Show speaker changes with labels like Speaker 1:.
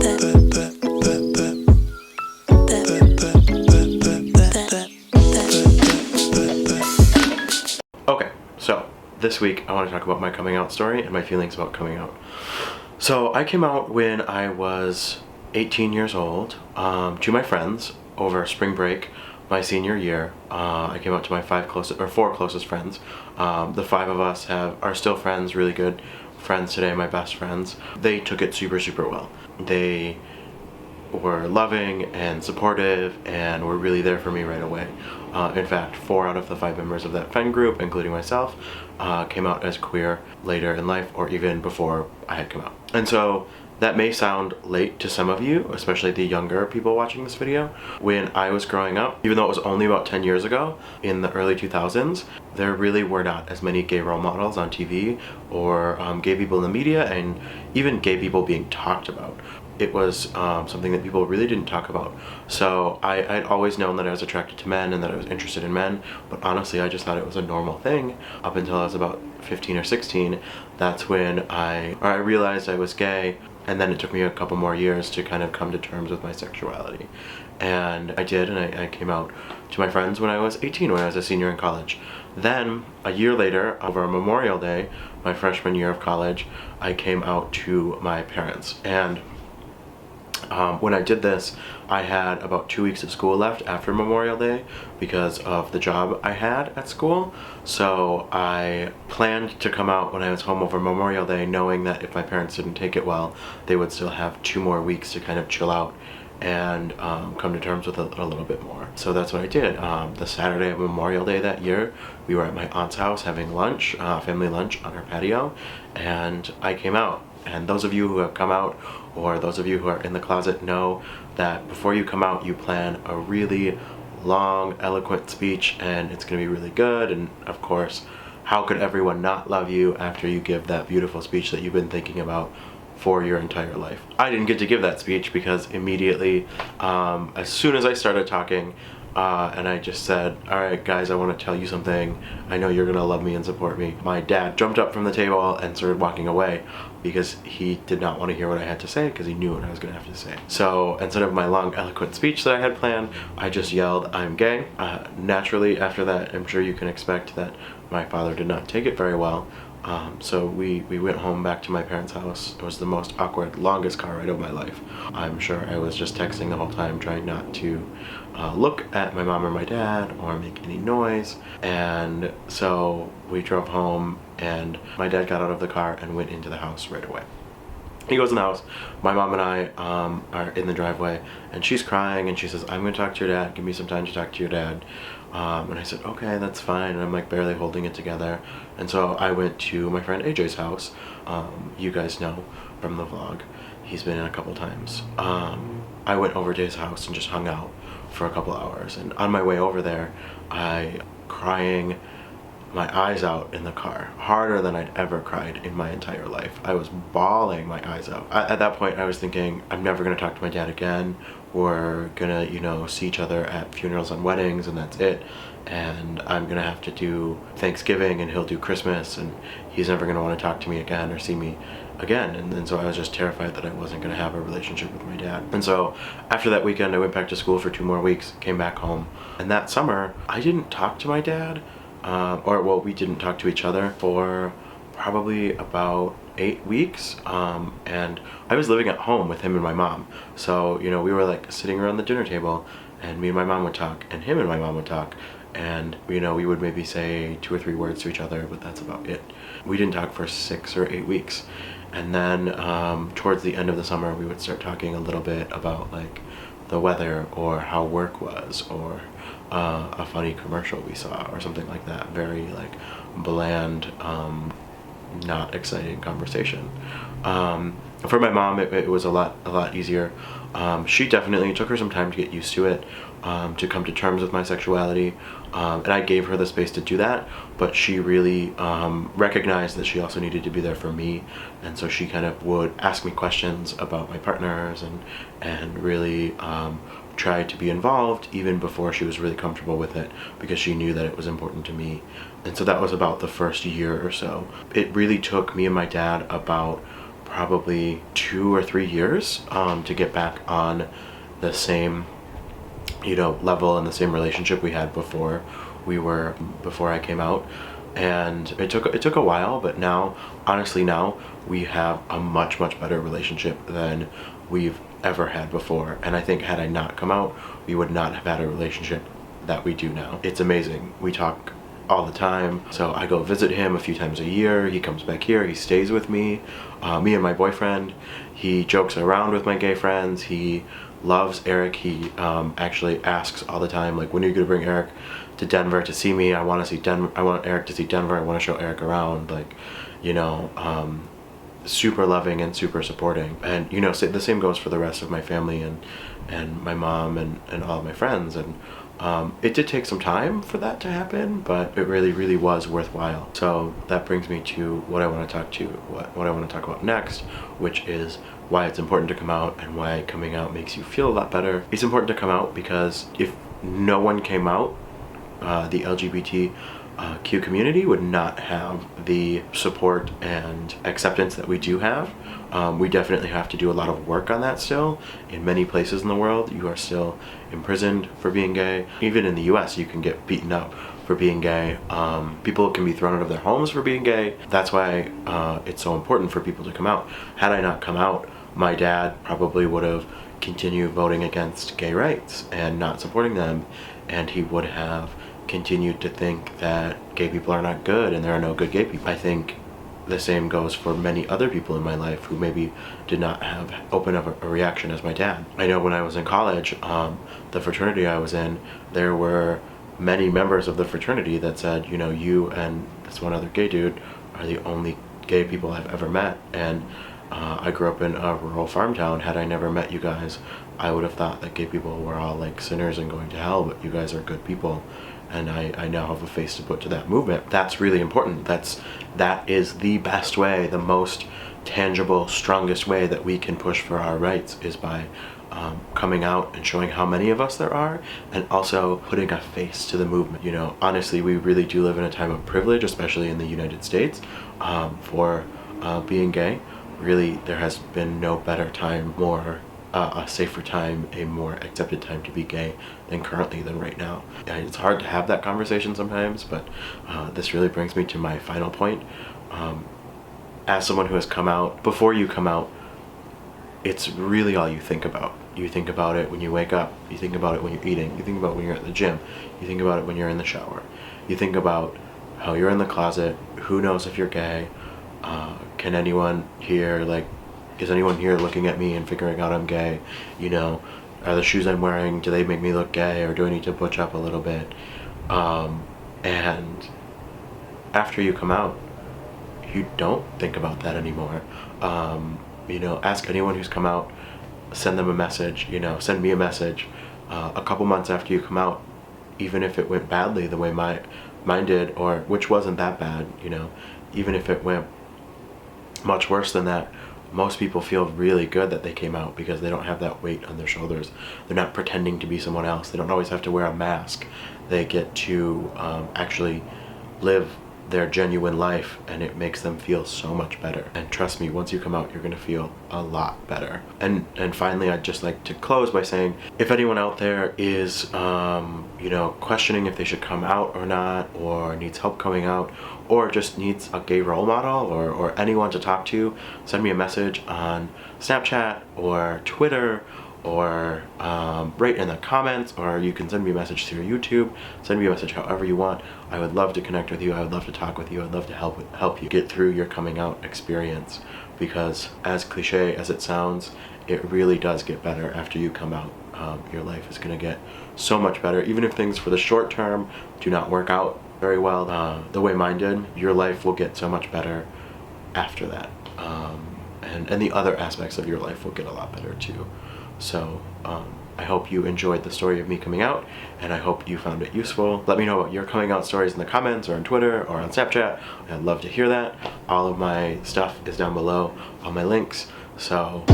Speaker 1: Okay, so this week I want to talk about my coming out story and my feelings about coming out. So I came out when I was 18 years old to my friends over spring break my senior year. I came out to my four closest friends. The five of us are still friends, really good friends today, my best friends. They took it super well. They were loving and supportive and were really there for me right away. In fact, 4 out of the 5 members of that friend group, including myself, came out as queer later in life or even before I had come out. And so that may sound late to some of you, especially the younger people watching this video. When I was growing up, even though it was only about 10 years ago, in the early 2000s, there really were not as many gay role models on TV or gay people in the media, and even gay people being talked about. It was something that people really didn't talk about. So I'd always known that I was attracted to men and that I was interested in men, but honestly I just thought it was a normal thing up until I was about 15 or 16. That's when I realized I was gay, and then it took me a couple more years to kind of come to terms with my sexuality. And I did, and I came out to my friends when I was 18, when I was a senior in college. Then, a year later, over Memorial Day, my freshman year of college, I came out to my parents. And when I did this, I had about 2 weeks of school left after Memorial Day because of the job I had at school. So I planned to come out when I was home over Memorial Day, knowing that if my parents didn't take it well, they would still have 2 more weeks to kind of chill out and come to terms with it a little bit more. So that's what I did. The Saturday of Memorial Day that year, we were at my aunt's house having lunch, family lunch on her patio, and I came out. And those of you who have come out, or those of you who are in the closet, know that before you come out, you plan a really long, eloquent speech, and it's going to be really good. And of course, how could everyone not love you after you give that beautiful speech that you've been thinking about for your entire life? I didn't get to give that speech because immediately, as soon as I started talking, and I just said, all right guys, I want to tell you something. I know you're gonna love me and support me. My dad jumped up from the table and started walking away because he did not want to hear what I had to say, because he knew what I was gonna have to say. So instead of my long eloquent speech that I had planned, I just yelled, I'm gay. Naturally after that, I'm sure you can expect that my father did not take it very well. So we went home back to my parents' house. It was the most awkward, longest car ride of my life. I'm sure I was just texting the whole time, trying not to look at my mom or my dad or make any noise. And so we drove home, and my dad got out of the car and went into the house right away. He goes in the house, my mom and I are in the driveway, and she's crying, and she says, I'm gonna talk to your dad, give me some time to talk to your dad. And I said, okay, that's fine, and I'm like barely holding it together. And so I went to my friend AJ's house. You guys know from the vlog, he's been in a couple times. I went over to his house and just hung out for a couple hours, and on my way over there, I crying my eyes out in the car, harder than I'd ever cried in my entire life. I was bawling my eyes out. At that point, I was thinking, I'm never gonna talk to my dad again. We're gonna, you know, see each other at funerals and weddings, and that's it. And I'm gonna have to do Thanksgiving, and he'll do Christmas, and he's never gonna wanna talk to me again or see me again. And so I was just terrified that I wasn't gonna have a relationship with my dad. And so after that weekend, I went back to school for 2 more weeks, came back home. And that summer, I didn't talk to my dad. We didn't talk to each other for probably about 8 weeks, and I was living at home with him and my mom. So, you know, we were like sitting around the dinner table, and me and my mom would talk, and him and my mom would talk, and, you know, we would maybe say 2 or 3 words to each other, but that's about it. We didn't talk for 6 or 8 weeks. And then towards the end of the summer, we would start talking a little bit about like the weather or how work was, or a funny commercial we saw or something like that. Very like bland, not exciting conversation. For my mom, it was a lot easier. She definitely took her some time to get used to it, to come to terms with my sexuality, and I gave her the space to do that, but she really recognized that she also needed to be there for me, and so she kind of would ask me questions about my partners and really tried to be involved even before she was really comfortable with it, because she knew that it was important to me. And so that was about the first year or so. It really took me and my dad about probably 2 or 3 years to get back on the same, level and the same relationship we had before I came out. And it took a while, but now, honestly, now we have a much better relationship than we've ever had before. And I think had I not come out, we would not have had a relationship that we do now. It's amazing. We talk all the time. So I go visit him a few times a year. He comes back here. He stays with me, me and my boyfriend. He jokes around with my gay friends. He loves Eric. He actually asks all the time, like, when are you gonna bring Eric to Denver to see me? I want to see Denver. I want Eric to see Denver. I want to show Eric around. Like, super loving and super supporting. And the same goes for the rest of my family and my mom and all of my friends. And it did take some time for that to happen, but it really was worthwhile. So that brings me to what I want to talk about next, which is why it's important to come out and why coming out makes you feel a lot better. It's important to come out because if no one came out, the LGBTQ community would not have the support and acceptance that we do have. We definitely have to do a lot of work on that still. In many places in the world, you are still imprisoned for being gay. Even in the US, you can get beaten up for being gay. People can be thrown out of their homes for being gay. That's why it's so important for people to come out. Had I not come out, my dad probably would have continued voting against gay rights and not supporting them, and he would have continued to think that gay people are not good and there are no good gay people. I think the same goes for many other people in my life who maybe did not have open of a reaction as my dad. I know when I was in college, the fraternity I was in, there were many members of the fraternity that said, you and this one other gay dude are the only gay people I've ever met. And I grew up in a rural farm town. Had I never met you guys, I would have thought that gay people were all like sinners and going to hell, but you guys are good people. And I now have a face to put to that movement. That's really important. That is the best way, the most tangible, strongest way that we can push for our rights is by coming out and showing how many of us there are, and also putting a face to the movement. Honestly, we really do live in a time of privilege, especially in the United States, for being gay. Really, there has been no better time, a safer time, a more accepted time to be gay than right now. And it's hard to have that conversation sometimes, but this really brings me to my final point. As someone who has come out, before you come out, it's really all you think about. You think about it when you wake up, you think about it when you're eating, you think about it when you're at the gym, you think about it when you're in the shower, you think about how you're in the closet, who knows if you're gay, can anyone here, is anyone here looking at me and figuring out I'm gay? Are the shoes I'm wearing, do they make me look gay, or do I need to butch up a little bit? And after you come out, you don't think about that anymore. Ask anyone who's come out, send them a message, send me a message. A couple months after you come out, even if it went badly the way mine did, or which wasn't that bad, even if it went much worse than that, most people feel really good that they came out because they don't have that weight on their shoulders. They're not pretending to be someone else. They don't always have to wear a mask. They get to actually live their genuine life, and it makes them feel so much better. And trust me, once you come out, you're gonna feel a lot better. And finally, I'd just like to close by saying, if anyone out there is questioning if they should come out or not, or needs help coming out, or just needs a gay role model, or anyone to talk to, send me a message on Snapchat or Twitter, or write in the comments, or you can send me a message through YouTube. Send me a message however you want. I would love to connect with you. I would love to talk with you. I'd love to help you get through your coming out experience, because as cliche as it sounds, it really does get better after you come out. Your life is going to get so much better. Even if things for the short term do not work out very well the way mine did, your life will get so much better after that. And the other aspects of your life will get a lot better too. So I hope you enjoyed the story of me coming out, and I hope you found it useful. Let me know about your coming out stories in the comments, or on Twitter, or on Snapchat. I'd love to hear that. All of my stuff is down below, all my links. So